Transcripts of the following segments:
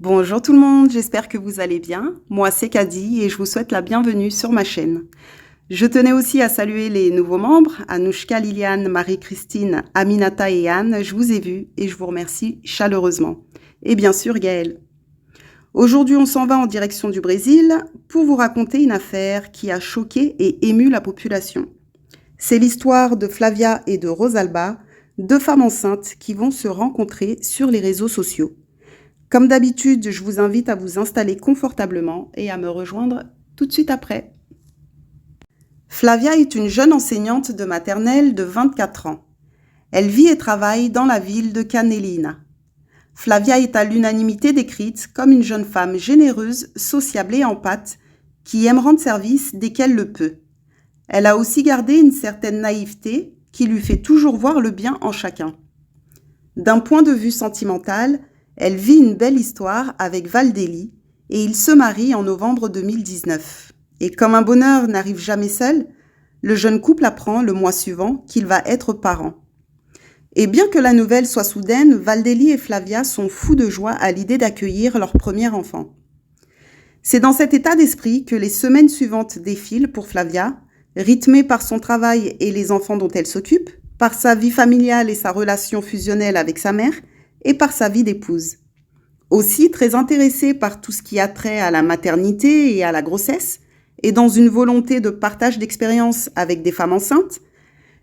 Bonjour tout le monde, j'espère que vous allez bien. Moi c'est Kadi et je vous souhaite la bienvenue sur ma chaîne. Je tenais aussi à saluer les nouveaux membres, Anouchka, Liliane, Marie-Christine, Aminata et Anne. Je vous ai vu et je vous remercie chaleureusement. Et bien sûr Gaëlle. Aujourd'hui on s'en va en direction du Brésil pour vous raconter une affaire qui a choqué et ému la population. C'est l'histoire de Flavia et de Rosalba, deux femmes enceintes qui vont se rencontrer sur les réseaux sociaux. Comme d'habitude, je vous invite à vous installer confortablement et à me rejoindre tout de suite après. Flavia est une jeune enseignante de maternelle de 24 ans. Elle vit et travaille dans la ville de Canelina. Flavia est à l'unanimité décrite comme une jeune femme généreuse, sociable et empathique, qui aime rendre service dès qu'elle le peut. Elle a aussi gardé une certaine naïveté qui lui fait toujours voir le bien en chacun. D'un point de vue sentimental, elle vit une belle histoire avec Valdeli et ils se marient en novembre 2019. Et comme un bonheur n'arrive jamais seul, le jeune couple apprend le mois suivant qu'il va être parent. Et bien que la nouvelle soit soudaine, Valdeli et Flavia sont fous de joie à l'idée d'accueillir leur premier enfant. C'est dans cet état d'esprit que les semaines suivantes défilent pour Flavia, rythmée par son travail et les enfants dont elle s'occupe, par sa vie familiale et sa relation fusionnelle avec sa mère, et par sa vie d'épouse. Aussi très intéressée par tout ce qui a trait à la maternité et à la grossesse, et dans une volonté de partage d'expériences avec des femmes enceintes,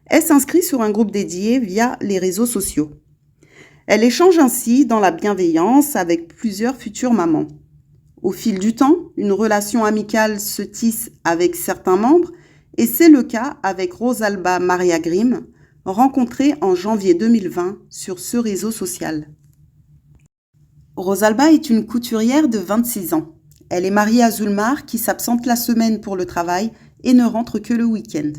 elle s'inscrit sur un groupe dédié via les réseaux sociaux. Elle échange ainsi dans la bienveillance avec plusieurs futures mamans. Au fil du temps, une relation amicale se tisse avec certains membres, et c'est le cas avec Rosalba Maria Grimm, rencontrée en janvier 2020 sur ce réseau social. Rosalba est une couturière de 26 ans. Elle est mariée à Zulmar qui s'absente la semaine pour le travail et ne rentre que le week-end.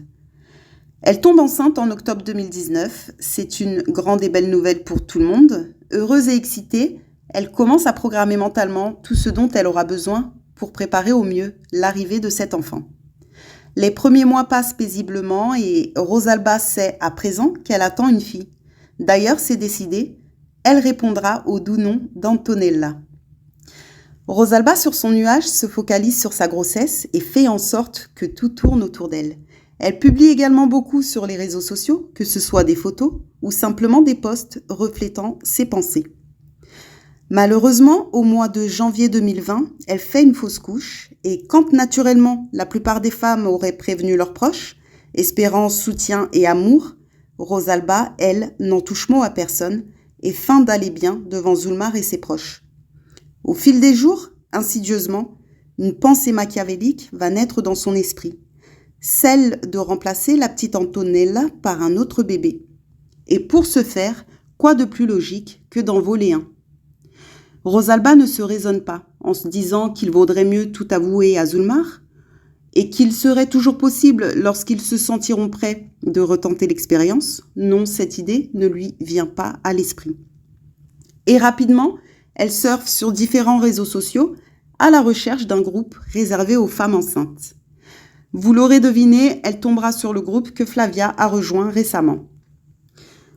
Elle tombe enceinte en octobre 2019. C'est une grande et belle nouvelle pour tout le monde. Heureuse et excitée, elle commence à programmer mentalement tout ce dont elle aura besoin pour préparer au mieux l'arrivée de cet enfant. Les premiers mois passent paisiblement et Rosalba sait à présent qu'elle attend une fille. D'ailleurs, c'est décidé, elle répondra au doux nom d'Antonella. Rosalba, sur son nuage, se focalise sur sa grossesse et fait en sorte que tout tourne autour d'elle. Elle publie également beaucoup sur les réseaux sociaux, que ce soit des photos ou simplement des posts reflétant ses pensées. Malheureusement, au mois de janvier 2020, elle fait une fausse couche et quand naturellement la plupart des femmes auraient prévenu leurs proches, espérant soutien et amour, Rosalba, elle, n'en touche mot à personne et feint d'aller bien devant Zulmar et ses proches. Au fil des jours, insidieusement, une pensée machiavélique va naître dans son esprit, celle de remplacer la petite Antonella par un autre bébé. Et pour ce faire, quoi de plus logique que d'en voler un ? Rosalba ne se raisonne pas en se disant qu'il vaudrait mieux tout avouer à Zulmar et qu'il serait toujours possible, lorsqu'ils se sentiront prêts, de retenter l'expérience. Non, cette idée ne lui vient pas à l'esprit. Et rapidement, elle surfe sur différents réseaux sociaux à la recherche d'un groupe réservé aux femmes enceintes. Vous l'aurez deviné, elle tombera sur le groupe que Flavia a rejoint récemment.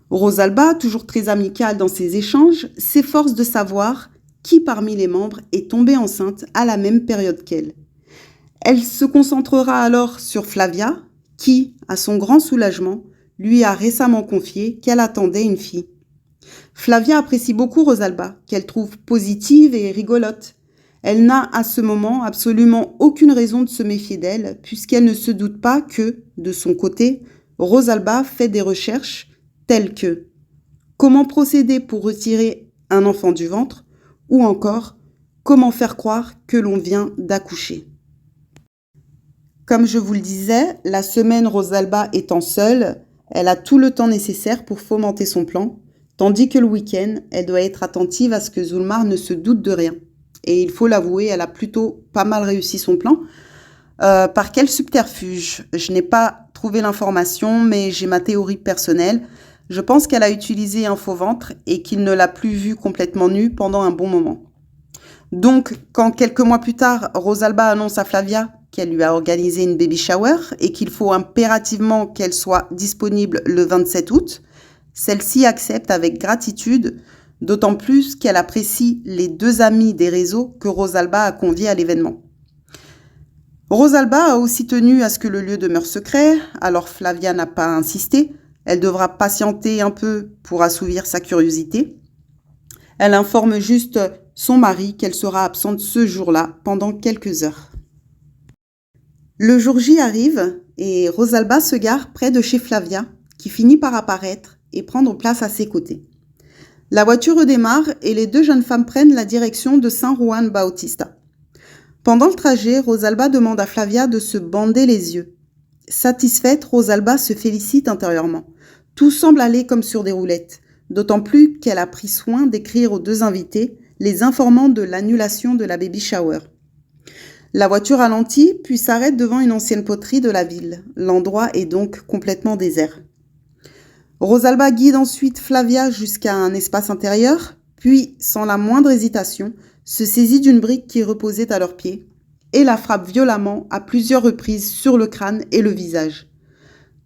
Rosalba, toujours très amicale dans ses échanges, s'efforce de savoir qui parmi les membres est tombée enceinte à la même période qu'elle. Elle se concentrera alors sur Flavia, qui, à son grand soulagement, lui a récemment confié qu'elle attendait une fille. Flavia apprécie beaucoup Rosalba, qu'elle trouve positive et rigolote. Elle n'a à ce moment absolument aucune raison de se méfier d'elle, puisqu'elle ne se doute pas que, de son côté, Rosalba fait des recherches telles que comment procéder pour retirer un enfant du ventre, ou encore comment faire croire que l'on vient d'accoucher. Comme je vous le disais, la semaine Rosalba étant seule, elle a tout le temps nécessaire pour fomenter son plan, tandis que le week-end, elle doit être attentive à ce que Zulmar ne se doute de rien. Et il faut l'avouer, elle a plutôt pas mal réussi son plan. Par quel subterfuge ? Je n'ai pas trouvé l'information, mais j'ai ma théorie personnelle. Je pense qu'elle a utilisé un faux ventre et qu'il ne l'a plus vue complètement nue pendant un bon moment. Donc, quand quelques mois plus tard, Rosalba annonce à Flavia qu'elle lui a organisé une baby shower et qu'il faut impérativement qu'elle soit disponible le 27 août, celle-ci accepte avec gratitude d'autant plus qu'elle apprécie les 2 amis des réseaux que Rosalba a conviés à l'événement. Rosalba a aussi tenu à ce que le lieu demeure secret, alors Flavia n'a pas insisté, elle devra patienter un peu pour assouvir sa curiosité. Elle informe juste son mari qu'elle sera absente ce jour-là pendant quelques heures. Le jour J arrive et Rosalba se gare près de chez Flavia, qui finit par apparaître et prendre place à ses côtés. La voiture redémarre et les 2 jeunes femmes prennent la direction de San Juan Bautista. Pendant le trajet, Rosalba demande à Flavia de se bander les yeux. Satisfaite, Rosalba se félicite intérieurement. Tout semble aller comme sur des roulettes, d'autant plus qu'elle a pris soin d'écrire aux 2 invités, les informant de l'annulation de la baby shower. La voiture ralentit, puis s'arrête devant une ancienne poterie de la ville. L'endroit est donc complètement désert. Rosalba guide ensuite Flavia jusqu'à un espace intérieur, puis, sans la moindre hésitation, se saisit d'une brique qui reposait à leurs pieds et la frappe violemment à plusieurs reprises sur le crâne et le visage.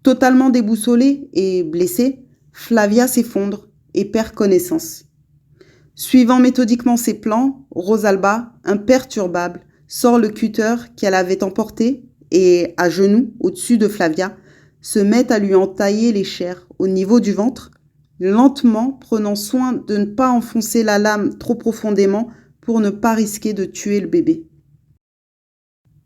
Totalement déboussolée et blessée, Flavia s'effondre et perd connaissance. Suivant méthodiquement ses plans, Rosalba, imperturbable, sort le cutter qu'elle avait emporté et, à genoux, au-dessus de Flavia, se met à lui entailler les chairs au niveau du ventre, lentement prenant soin de ne pas enfoncer la lame trop profondément pour ne pas risquer de tuer le bébé.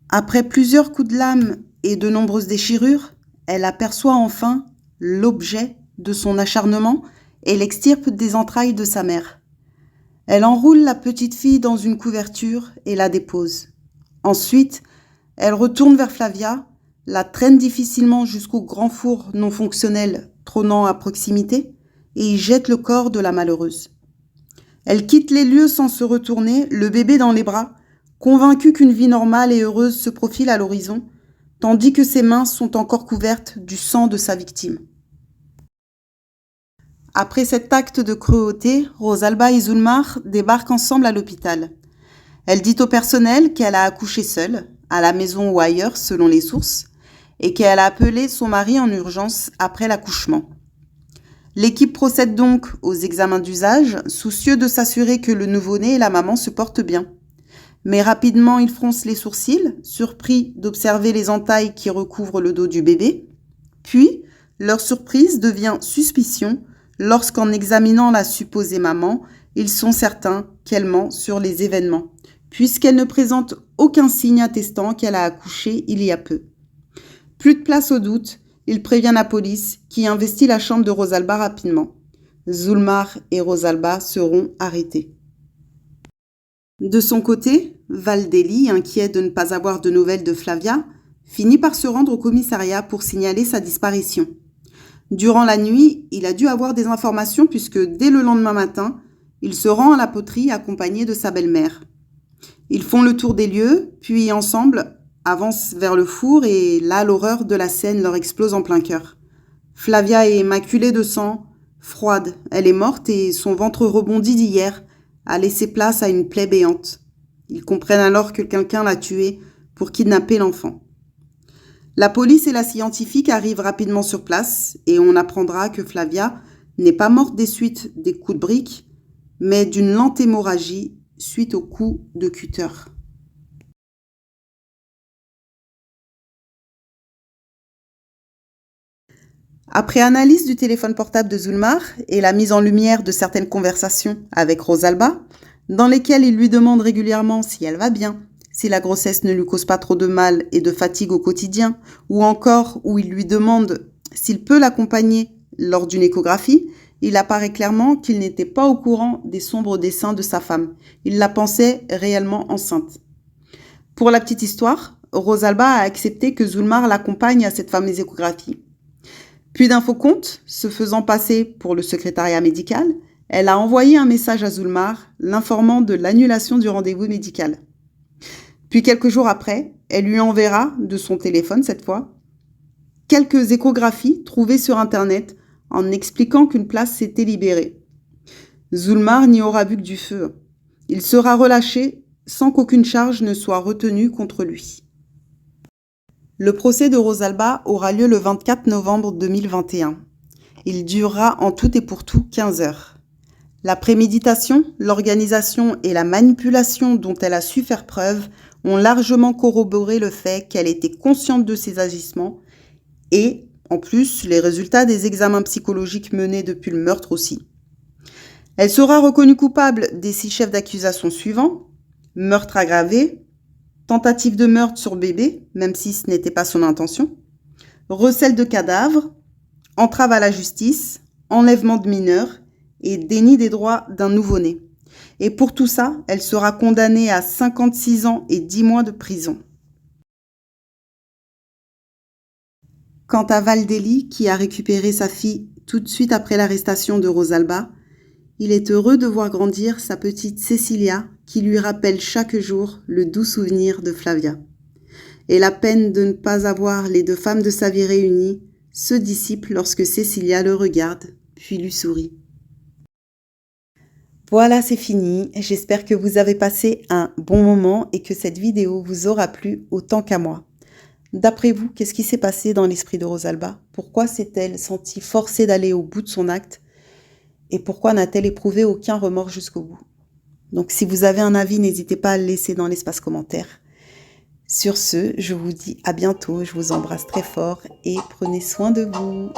Après plusieurs coups de lame et de nombreuses déchirures, elle aperçoit enfin l'objet de son acharnement et l'extirpe des entrailles de sa mère. Elle enroule la petite fille dans une couverture et la dépose. Ensuite, elle retourne vers Flavia, la traîne difficilement jusqu'au grand four non fonctionnel trônant à proximité et y jette le corps de la malheureuse. Elle quitte les lieux sans se retourner, le bébé dans les bras, convaincue qu'une vie normale et heureuse se profile à l'horizon, tandis que ses mains sont encore couvertes du sang de sa victime. Après cet acte de cruauté, Rosalba et Zulmar débarquent ensemble à l'hôpital. Elle dit au personnel qu'elle a accouché seule, à la maison ou ailleurs selon les sources, et qu'elle a appelé son mari en urgence après l'accouchement. L'équipe procède donc aux examens d'usage, soucieux de s'assurer que le nouveau-né et la maman se portent bien. Mais rapidement, ils froncent les sourcils, surpris d'observer les entailles qui recouvrent le dos du bébé. Puis, leur surprise devient suspicion lorsqu'en examinant la supposée maman, ils sont certains qu'elle ment sur les événements, puisqu'elle ne présente aucun signe attestant qu'elle a accouché il y a peu. Plus de place au doute, il prévient la police qui investit la chambre de Rosalba rapidement. Zulmar et Rosalba seront arrêtés. De son côté, Valdelli, inquiet de ne pas avoir de nouvelles de Flavia, finit par se rendre au commissariat pour signaler sa disparition. Durant la nuit, il a dû avoir des informations puisque dès le lendemain matin, il se rend à la poterie accompagné de sa belle-mère. Ils font le tour des lieux, puis ensemble avancent vers le four et là l'horreur de la scène leur explose en plein cœur. Flavia est maculée de sang, froide, elle est morte et son ventre rebondi d'hier a laissé place à une plaie béante. Ils comprennent alors que quelqu'un l'a tuée pour kidnapper l'enfant. La police et la scientifique arrivent rapidement sur place et on apprendra que Flavia n'est pas morte des suites des coups de brique, mais d'une lente hémorragie suite aux coups de cutter. Après analyse du téléphone portable de Zulmar et la mise en lumière de certaines conversations avec Rosalba, dans lesquelles il lui demande régulièrement si elle va bien, si la grossesse ne lui cause pas trop de mal et de fatigue au quotidien, ou encore où il lui demande s'il peut l'accompagner lors d'une échographie, il apparaît clairement qu'il n'était pas au courant des sombres desseins de sa femme. Il la pensait réellement enceinte. Pour la petite histoire, Rosalba a accepté que Zulmar l'accompagne à cette fameuse échographie. Puis d'un faux compte, se faisant passer pour le secrétariat médical, elle a envoyé un message à Zulmar l'informant de l'annulation du rendez-vous médical. Puis quelques jours après, elle lui enverra, de son téléphone cette fois, quelques échographies trouvées sur Internet en expliquant qu'une place s'était libérée. Zulmar n'y aura vu que du feu. Il sera relâché sans qu'aucune charge ne soit retenue contre lui. Le procès de Rosalba aura lieu le 24 novembre 2021. Il durera en tout et pour tout 15 heures. La préméditation, l'organisation et la manipulation dont elle a su faire preuve ont largement corroboré le fait qu'elle était consciente de ses agissements et, en plus, les résultats des examens psychologiques menés depuis le meurtre aussi. Elle sera reconnue coupable des 6 chefs d'accusation suivants: meurtre aggravé, tentative de meurtre sur bébé, même si ce n'était pas son intention, recel de cadavres, entrave à la justice, enlèvement de mineurs et déni des droits d'un nouveau-né. Et pour tout ça, elle sera condamnée à 56 ans et 10 mois de prison. Quant à Valdelli, qui a récupéré sa fille tout de suite après l'arrestation de Rosalba, il est heureux de voir grandir sa petite Cecilia, qui lui rappelle chaque jour le doux souvenir de Flavia. Et la peine de ne pas avoir les 2 femmes de sa vie réunies se dissipe lorsque Cecilia le regarde, puis lui sourit. Voilà, c'est fini. J'espère que vous avez passé un bon moment et que cette vidéo vous aura plu autant qu'à moi. D'après vous, qu'est-ce qui s'est passé dans l'esprit de Rosalba? Pourquoi s'est-elle sentie forcée d'aller au bout de son acte? Et pourquoi n'a-t-elle éprouvé aucun remords jusqu'au bout? Donc si vous avez un avis, n'hésitez pas à le laisser dans l'espace commentaire. Sur ce, je vous dis à bientôt, je vous embrasse très fort et prenez soin de vous.